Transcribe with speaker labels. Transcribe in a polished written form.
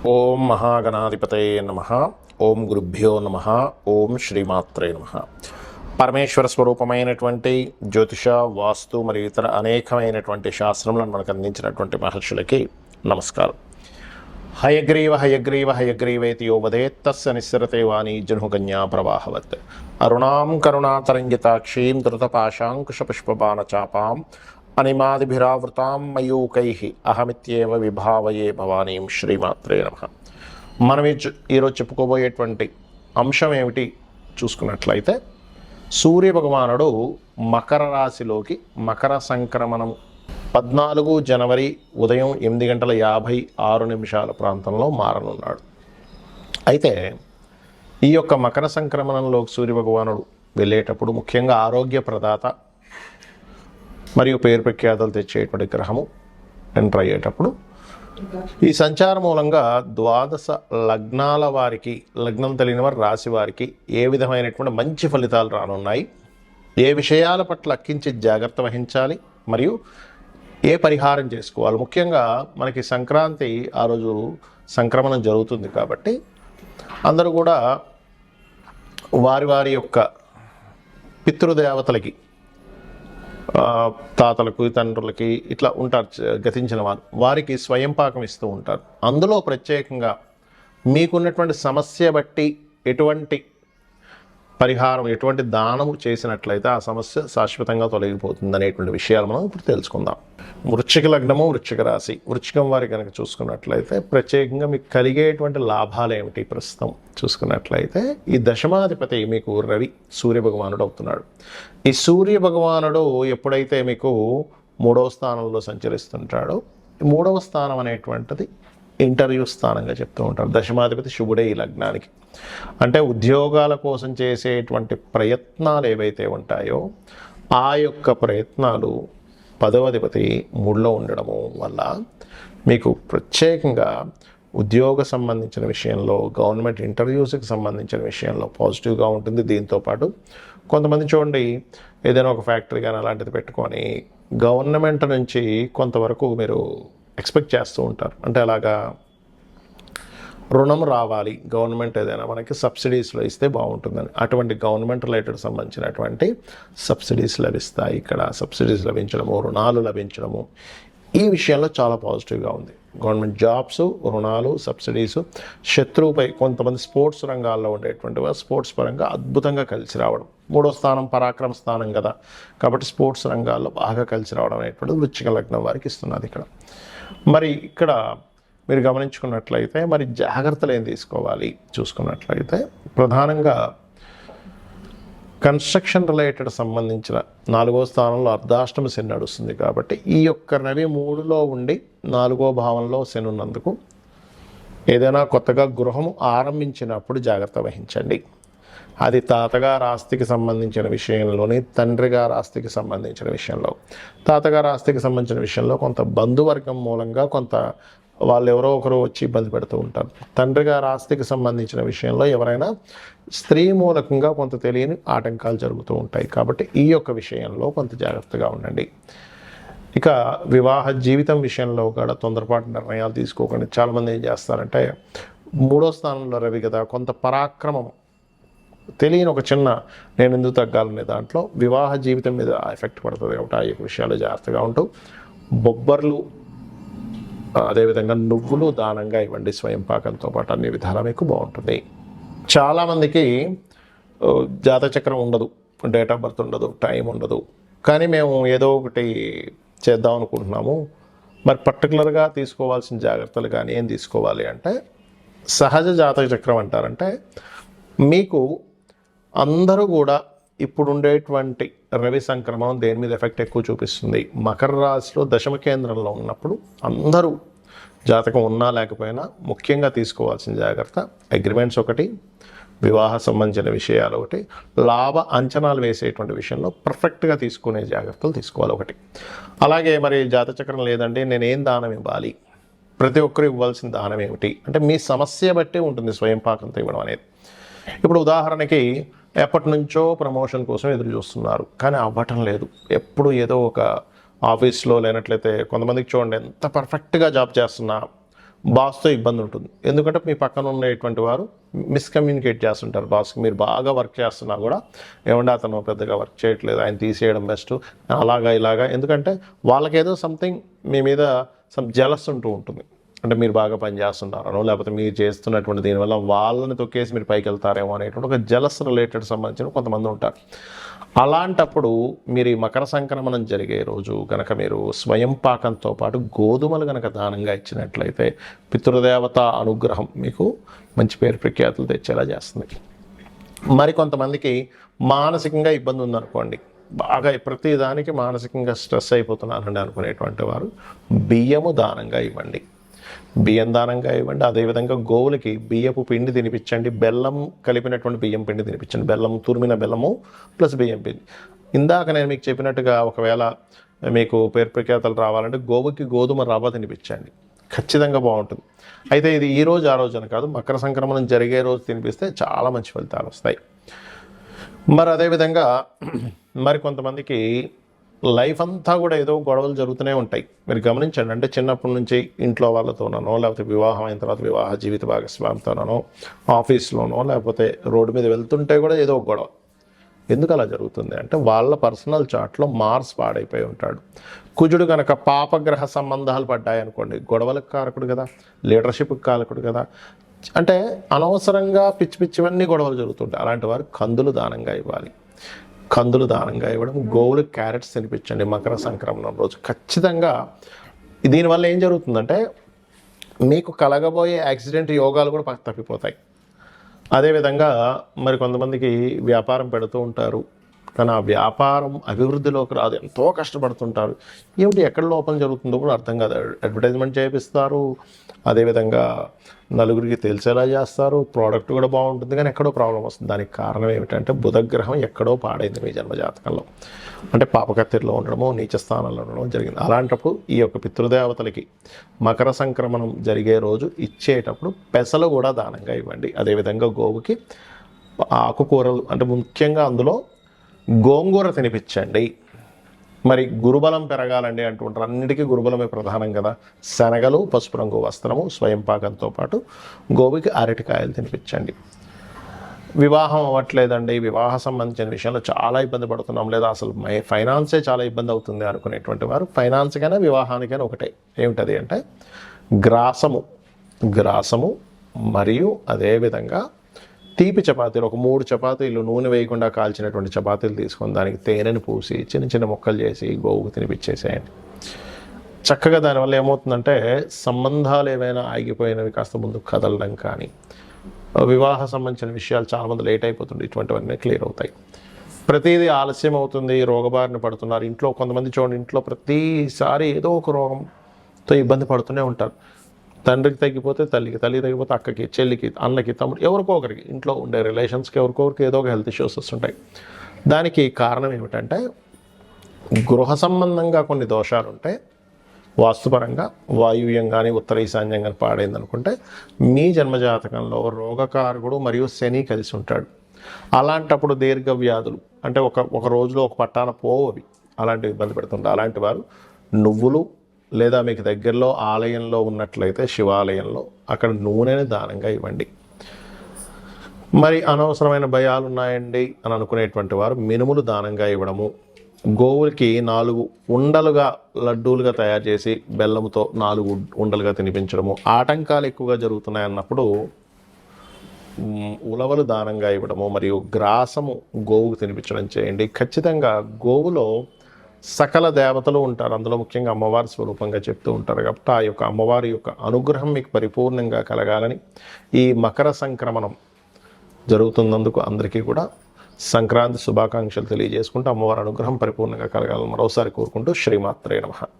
Speaker 1: ఓం మహాగణాధిపతయే నమః. ఓం గురుభ్యో నమః. ఓం శ్రీమాత్రే నమః. పరమేశ్వర స్వరూపమైనటువంటి జ్యోతిష, వాస్తు మరియు ఇతర అనేకమైనటువంటి శాస్త్రములను మనకు అందించినటువంటి మహర్షులకి నమస్కారం. హయగ్రీవ హయగ్రీవ హయగ్రీవేతి యో వదేత్ తస్య నిస్సరతే వాణీ జనుకన్యా ప్రవాహవత్. అరుణాం కరుణాతరంగితాక్షీం ధృతపాశాంకుశపుష్పబాణచాపాం అనిమాదిభిరావృతాం మయూకైః అహమిత్యేవ విభావయే భవానీం. శ్రీమాత్రే నమః. మనం ఈరోజు చెప్పుకోబోయేటువంటి అంశం ఏమిటి చూసుకున్నట్లయితే, సూర్య భగవానుడు మకర రాశిలోకి మకర సంక్రమణం 14 జనవరి ఉదయం 8:56 ప్రాంతంలో మారనున్నాడు. అయితే ఈ యొక్క మకర సంక్రమణంలో సూర్య భగవానుడు వెళ్ళేటప్పుడు ముఖ్యంగా ఆరోగ్య ప్రదాత మరియు పేరు ప్రఖ్యాతలు తెచ్చేటువంటి గ్రహము ఎంటర్ అయ్యేటప్పుడు ఈ సంచారం మూలంగా 12 లగ్నాల వారికి, లగ్నం తెలియని వారి రాశి వారికి ఏ విధమైనటువంటి మంచి ఫలితాలు రానున్నాయి, ఏ విషయాల పట్ల అక్కించి జాగ్రత్త వహించాలి, మరియు ఏ పరిహారం చేసుకోవాలి. ముఖ్యంగా మనకి సంక్రాంతి ఆ రోజు సంక్రమణం జరుగుతుంది కాబట్టి అందరూ కూడా వారి వారి యొక్క పితృదేవతలకి, తాతలకు, తండ్రులకి ఇట్లా ఉంటారు గతించిన వారికి స్వయం పాకం ఇస్తూ ఉంటారు. అందులో ప్రత్యేకంగా మీకున్నటువంటి సమస్య బట్టి ఎటువంటి పరిహారం, ఎటువంటి దానము చేసినట్లయితే ఆ సమస్య శాశ్వతంగా తొలగిపోతుంది అనేటువంటి విషయాలు మనం ఇప్పుడు తెలుసుకుందాం. వృశ్చిక లగ్నము, వృశ్చిక రాశి, వృశ్చికం వారి కనుక చూసుకున్నట్లయితే ప్రత్యేకంగా మీకు కలిగేటువంటి లాభాలు ఏమిటి ప్రస్తుతం చూసుకున్నట్లయితే, ఈ దశమాధిపతి మీకు రవి సూర్య భగవానుడు అవుతున్నాడు. ఈ సూర్య భగవానుడు ఎప్పుడైతే మీకు 3వ స్థానంలో సంచరిస్తుంటాడో, 3వ స్థానం అనేటువంటిది ఇంటర్వ్యూ స్థానంగా చెప్తూ ఉంటారు. దశమాధిపతి శుభుడే ఈ లగ్నానికి. అంటే ఉద్యోగాల కోసం చేసేటువంటి ప్రయత్నాలు ఏవైతే ఉంటాయో ఆ యొక్క ప్రయత్నాలు 10వ అధిపతి 3లో ఉండడము వల్ల మీకు ప్రత్యేకంగా ఉద్యోగ సంబంధించిన విషయంలో, గవర్నమెంట్ ఇంటర్వ్యూస్కి సంబంధించిన విషయంలో పాజిటివ్గా ఉంటుంది. దీంతోపాటు కొంతమంది చూడండి, ఏదైనా ఒక ఫ్యాక్టరీ కానీ అలాంటిది పెట్టుకొని గవర్నమెంట్ నుంచి కొంతవరకు మీరు ఎక్స్పెక్ట్ చేస్తూ ఉంటారు. అంటే అలాగా రుణం రావాలి, గవర్నమెంట్ ఏదైనా మనకి సబ్సిడీస్లో ఇస్తే బాగుంటుందని, అటువంటి గవర్నమెంట్ రిలేటెడ్ సంబంధించినటువంటి సబ్సిడీస్ లభిస్తాయి. ఇక్కడ సబ్సిడీస్ లభించడము, రుణాలు లభించడము, ఈ విషయంలో చాలా పాజిటివ్గా ఉంది. గవర్నమెంట్ జాబ్స్, రుణాలు, సబ్సిడీస్, శత్రువుపై కొంతమంది స్పోర్ట్స్ రంగాల్లో ఉండేటువంటి వారు స్పోర్ట్స్ పరంగా అద్భుతంగా కలిసి రావడం. 3వ స్థానం పరాక్రమ స్థానం కదా, కాబట్టి స్పోర్ట్స్ రంగాల్లో బాగా కలిసి రావడం అనేటువంటిది వృశ్చిక లగ్నం వారికి ఇస్తున్నది. ఇక్కడ మరి ఇక్కడ మీరు గమనించుకున్నట్లయితే మరి జాగ్రత్తలు ఏం తీసుకోవాలి చూసుకున్నట్లయితే, ప్రధానంగా కన్స్ట్రక్షన్ రిలేటెడ్ సంబంధించిన 4వ స్థానంలో అర్ధాష్టమ శని నడుస్తుంది కాబట్టి ఈ యొక్క రవి 3లో ఉండి 4వ భావంలో శని ఉన్నందుకు ఏదైనా కొత్తగా గృహము ఆరంభించినప్పుడు జాగ్రత్త వహించండి. అది తాతగారు ఆస్తికి సంబంధించిన విషయంలోని, తండ్రి గారి ఆస్తికి సంబంధించిన విషయంలో, తాతగారు ఆస్తికి సంబంధించిన విషయంలో కొంత బంధువర్గం మూలంగా కొంత వాళ్ళు ఎవరో ఒకరు వచ్చి ఇబ్బంది పెడుతూ ఉంటారు. తండ్రి గారి ఆస్తికి సంబంధించిన విషయంలో ఎవరైనా స్త్రీ మూలకంగా కొంత తెలియని ఆటంకాలు జరుగుతూ ఉంటాయి. కాబట్టి ఈ యొక్క విషయంలో కొంత జాగ్రత్తగా ఉండండి. ఇక వివాహ జీవితం విషయంలో కూడా తొందరపాటు నిర్ణయాలు తీసుకోకండి. చాలామంది ఏం చేస్తారంటే, 3వ స్థానంలో రవి కదా, కొంత పరాక్రమం తెలియని ఒక చిన్న నేను ఎందుకు తగ్గాలనే దాంట్లో వివాహ జీవితం మీద ఎఫెక్ట్ పడుతుంది. కాబట్టి ఆ యొక్క విషయాలు జాగ్రత్తగా ఉంటూ బొబ్బర్లు, అదేవిధంగా నువ్వులు దానంగా ఇవ్వండి. స్వయం పాకంతో పాటు అన్ని విధాలా మీకు బాగుంటుంది. చాలామందికి జాతచక్రం ఉండదు, డేట్ ఆఫ్ బర్త్ ఉండదు, టైం ఉండదు, కానీ మేము ఏదో ఒకటి చేద్దాం అనుకుంటున్నాము. మరి పర్టికులర్గా తీసుకోవాల్సిన జాగ్రత్తలు కానీ ఏం తీసుకోవాలి అంటే, సహజ జాతక చక్రం అంటారంటే మీకు అందరూ కూడా ఇప్పుడు ఉండేటువంటి రవి సంక్రమణం దేని మీద ఎఫెక్ట్ ఎక్కువ చూపిస్తుంది. మకర రాశిలో దశమ కేంద్రంలో ఉన్నప్పుడు అందరూ జాతకం ఉన్నా లేకపోయినా ముఖ్యంగా తీసుకోవాల్సిన జాగ్రత్త అగ్రిమెంట్స్ ఒకటి, వివాహ సంబంధించిన విషయాలు ఒకటి, లాభ అంచనాలు వేసేటువంటి విషయంలో పర్ఫెక్ట్గా తీసుకునే జాగ్రత్తలు తీసుకోవాలి ఒకటి. అలాగే మరి జాతచక్రం లేదండి, నేనేం దానం ఇవ్వాలి, ప్రతి ఒక్కరు ఇవ్వాల్సిన దానం ఏమిటి అంటే మీ సమస్య బట్టి ఉంటుంది స్వయం పాకంతో ఇవ్వడం అనేది. ఇప్పుడు ఉదాహరణకి ఎప్పటి నుంచో ప్రమోషన్ కోసం ఎదురు చూస్తున్నారు, కానీ అవ్వటం లేదు. ఎప్పుడు ఏదో ఒక ఆఫీస్లో లేనట్లయితే కొంతమందికి చూడండి ఎంత పర్ఫెక్ట్గా జాబ్ చేస్తున్నా బాస్తో ఇబ్బంది ఉంటుంది. ఎందుకంటే మీ పక్కన ఉండేటువంటి వారు మిస్కమ్యూనికేట్ చేస్తుంటారు బాస్కి. మీరు బాగా వర్క్ చేస్తున్నా కూడా ఏమంటే అతను పెద్దగా వర్క్ చేయట్లేదు, ఆయన తీసేయడం బెస్ట్, అలాగా ఇలాగా. ఎందుకంటే వాళ్ళకేదో సంథింగ్ మీ మీద జెలస్ ఉంటూ ఉంటుంది. అంటే మీరు బాగా పని చేస్తున్నారనో, లేకపోతే మీరు చేస్తున్నటువంటి దీనివల్ల వాళ్ళని తొక్కేసి మీరు పైకి వెళ్తారేమో అనేటువంటి ఒక జెలస్ రిలేటెడ్ సంబంధించిన కొంతమంది ఉంటారు. అలాంటప్పుడు మీరు ఈ మకర సంక్రమణం జరిగే రోజు కనుక మీరు స్వయం పాకంతో పాటు గోధుమలు కనుక దానంగా ఇచ్చినట్లయితే పితృదేవత అనుగ్రహం మీకు మంచి పేరు ప్రఖ్యాతులు తెచ్చేలా చేస్తుంది. మరి కొంతమందికి మానసికంగా ఇబ్బంది ఉందనుకోండి, బాగా ప్రతిదానికి మానసికంగా స్ట్రెస్ అయిపోతున్నానండి అనుకునేటువంటి వారు బియ్యము దానంగా ఇవ్వండి. బియ్యం దానంగా ఇవ్వండి. అదేవిధంగా గోవులకి బియ్యపు పిండి తినిపించండి. బెల్లం కలిపినటువంటి బియ్యం పిండి తినిపించండి. బెల్లం, తురిమిన బెల్లము ప్లస్ బియ్యం పిండి. ఇందాక నేను మీకు చెప్పినట్టుగా ఒకవేళ మీకు పేరు ప్రఖ్యాతలు రావాలంటే గోవుకి గోధుమ రవ్వ తినిపించండి, ఖచ్చితంగా బాగుంటుంది. అయితే ఇది ఈ రోజు ఆ రోజు అని కాదు, మకర సంక్రమణం జరిగే రోజు తినిపిస్తే చాలా మంచి ఫలితాలు వస్తాయి. మరి అదేవిధంగా మరి కొంతమందికి లైఫ్ అంతా కూడా ఏదో గొడవలు జరుగుతూనే ఉంటాయి. మీరు గమనించండి, అంటే చిన్నప్పటి నుంచి ఇంట్లో వాళ్ళతోనో, లేకపోతే వివాహం అయిన తర్వాత వివాహ జీవిత భాగస్వామితోనో, ఆఫీస్లోనో, లేకపోతే రోడ్డు మీద వెళ్తుంటే కూడా ఏదో ఒక గొడవ. ఎందుకు అలా జరుగుతుంది అంటే వాళ్ళ పర్సనల్ చార్ట్లో మార్స్ పాడైపోయి ఉంటాడు. కుజుడు కనుక పాపగ్రహ సంబంధాలు పడ్డాయనుకోండి, గొడవలకు కారకుడు కదా, లీడర్షిప్కి కారకుడు కదా. అంటే అనవసరంగా పిచ్చి పిచ్చివన్నీ గొడవలు జరుగుతుంటాయి. అలాంటి వారు కందులు దానంగా ఇవ్వాలి. కందులు దానంగా ఇవ్వడం, గోవులకు క్యారెట్స్ తినిపించండి మకర సంక్రమణం రోజు ఖచ్చితంగా. దీనివల్ల ఏం జరుగుతుందంటే మీకు కలగబోయే యాక్సిడెంట్ యోగాలు కూడా తప్పిపోతాయి. అదేవిధంగా మరి కొంతమందికి వ్యాపారం పెడుతూ ఉంటారు, కానీ ఆ వ్యాపారం అభివృద్ధిలోకి రాదు, ఎంతో కష్టపడుతుంటారు. ఏమిటి ఎక్కడ లోపం జరుగుతుందో కూడా అర్థం కాదు. అడ్వర్టైజ్మెంట్ చేపిస్తారు, అదేవిధంగా నలుగురికి తెలిసేలా చేస్తారు, ప్రోడక్ట్ కూడా బాగుంటుంది, కానీ ఎక్కడో ప్రాబ్లం వస్తుంది. దానికి కారణం ఏమిటంటే బుధగ్రహం ఎక్కడో పాడైంది మీ జన్మజాతకంలో. అంటే పాపకత్తిలో ఉండడమో, నీచ స్థానంలో ఉండడం జరిగింది. అలాంటప్పుడు ఈ యొక్క పితృదేవతలకి మకర సంక్రమణం జరిగే రోజు ఇచ్చేటప్పుడు పెసలు కూడా దానంగా ఇవ్వండి. అదేవిధంగా గోవుకి ఆకుకూరలు, అంటే ముఖ్యంగా అందులో గోంగూర తినిపించండి. మరి గురుబలం పెరగాలండి అంటుంటారు, అన్నిటికీ గురుబలమే ప్రధానం కదా. శనగలు, పసుపు రంగు వస్త్రము, స్వయం పాకంతో పాటు గోవుకి అరటికాయలు తినిపించండి. వివాహం అవ్వట్లేదండి, వివాహ సంబంధించిన విషయంలో చాలా ఇబ్బంది పడుతున్నాం, లేదా అసలు ఫైనాన్సే చాలా ఇబ్బంది అవుతుంది అనుకునేటువంటి వారు ఫైనాన్స్కైనా వివాహానికైనా ఒకటే. ఏమిటది అంటే గ్రాసము మరియు అదేవిధంగా తీపి చపాతీలు, ఒక 3 చపాతీలు నూనె వేయకుండా కాల్చినటువంటి చపాతీలు తీసుకొని దానికి తేనెను పూసి చిన్న చిన్న ముక్కలు చేసి గోవుకు తినిపించేసేయండి. చక్కగా దానివల్ల ఏమవుతుందంటే సంబంధాలు ఏవైనా ఆగిపోయినవి కాస్త ముందుకు కదలడం కానీ, వివాహ సంబంధించిన విషయాలు చాలామంది లేట్ అయిపోతుంది, ఇటువంటివన్నీ క్లియర్ అవుతాయి. ప్రతిదీ ఆలస్యం అవుతుంది, రోగబారిన పడుతున్నారు. ఇంట్లో కొంతమంది చూడండి, ఇంట్లో ప్రతిసారి ఏదో ఒక రోగంతో ఇబ్బంది పడుతూనే ఉంటారు. తండ్రికి తగ్గిపోతే తల్లికి, తల్లికి తగ్గిపోతే అక్కకి, చెల్లికి, అన్నకి, తమ్ముడు, ఎవరికో ఒకరికి, ఇంట్లో ఉండే రిలేషన్స్కి ఎవరికొకరికి ఏదో ఒక హెల్త్ ఇష్యూస్ వస్తుంటాయి. దానికి కారణం ఏమిటంటే గృహ సంబంధంగా కొన్ని దోషాలు ఉంటాయి. వాస్తుపరంగా వాయువ్యం కానీ ఉత్తర ఈశాన్యం కానీ పాడైంది అనుకుంటే మీ జన్మజాతకంలో రోగకారకుడు మరియు శని కలిసి ఉంటాడు. అలాంటప్పుడు దీర్ఘ వ్యాధులు, అంటే ఒక రోజులో ఒక పట్టాన పోవవి, అలాంటివి ఇబ్బంది పెడుతుంటారు. అలాంటి వారు నువ్వులు, లేదా మీకు దగ్గరలో ఆలయంలో ఉన్నట్లయితే శివాలయంలో అక్కడ నూనెని దానంగా ఇవ్వండి. మరి అనవసరమైన భయాలు ఉన్నాయండి అని అనుకునేటువంటి వారు మినుములు దానంగా ఇవ్వడము, గోవులకి 4 ఉండలుగా లడ్డూలుగా తయారు చేసి బెల్లంతో 4 ఉండలుగా తినిపించడము. ఆటంకాలు ఎక్కువగా జరుగుతున్నాయన్నప్పుడు ఉలవలు దానంగా ఇవ్వడము మరియు గ్రాసము గోవుకు తినిపించడం చేయండి. ఖచ్చితంగా గోవులో సకల దేవతలు ఉంటారు, అందులో ముఖ్యంగా అమ్మవారి స్వరూపంగా చెప్తూ ఉంటారు. కాబట్టి ఆ యొక్క అమ్మవారి యొక్క అనుగ్రహం మీకు పరిపూర్ణంగా కలగాలని ఈ మకర సంక్రమణం జరుగుతున్నందుకు అందరికీ కూడా సంక్రాంతి శుభాకాంక్షలు తెలియజేసుకుంటూ అమ్మవారి అనుగ్రహం పరిపూర్ణంగా కలగాలని మరోసారి కోరుకుంటూ శ్రీమాత్రే నమః.